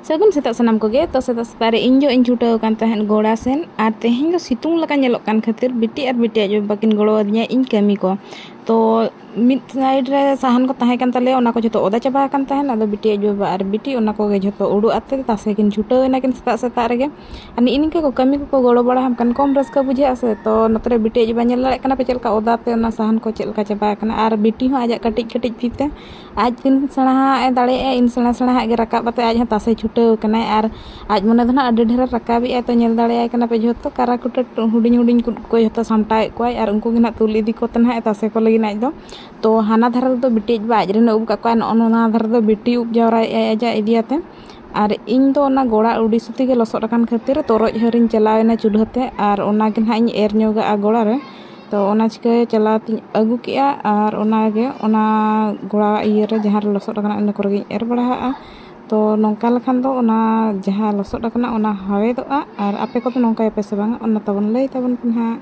सगुन सेता सनाम कोगे तो सेता सेता रे इन जो इन छुटाव कान तहन गोड़ा सेन आर तेहें जो सितुंग लका नेलोक कान खातिर बिटी आर बिटिया जो बाकिन गड़ो अदिया इन कमी को तो मिड साइड रे साहन को ताहे कान तले ओना को जतो ओदा चाबा कान तहन आदो बिटिया जो आर बिटी ओना को गे जतो उडु आते तासे किन छुटाव ना किन सेता सेता रे अनि इनके को कमी को गड़ो बड़ा हम कान कम रस्का बुझे आसे तो नतरे बिटिया जो बानेल लाले काना पे चलका ओदा ते ओना साहन को चलका चाबा काना आर बिटी हो आजा कटिज कटिज पीते आज दिन सणा ए दाड़े इन सणा सणा गे रकाब बाते आज तासे छुटाव कना आर आज मने धना अडे ढेर रकाबी तो नेल दाड़े कना पे जतो कारा कुटा हुडिन हुडिन को जतो सामटाए कोय आर उनको गिना तुल इदी को तना तासे को लगी नाज दो तो हाना धारा दो बिटी बाज रे उब का ना धारा दो बिटी उब जावरा आजा इदियाते और इन दो ना गोड़ा उड़ी सुती के लसोड कान खातिर तोरज हरिन चलावेना चुल्हाते और ओना गे ना इन एर न्योगा गोड़ा रे तो ओना चिके चलाती अगु किया और ओना गे ओना गोड़ा इये रे जहां रे लसोड काना इन कोरे एर बड़ा तो नौका लखान दो ओना जहां लसोड काना ओना हवे दो और आपे को तो नौका पे से बांगा ओना तबन लई तबन हा।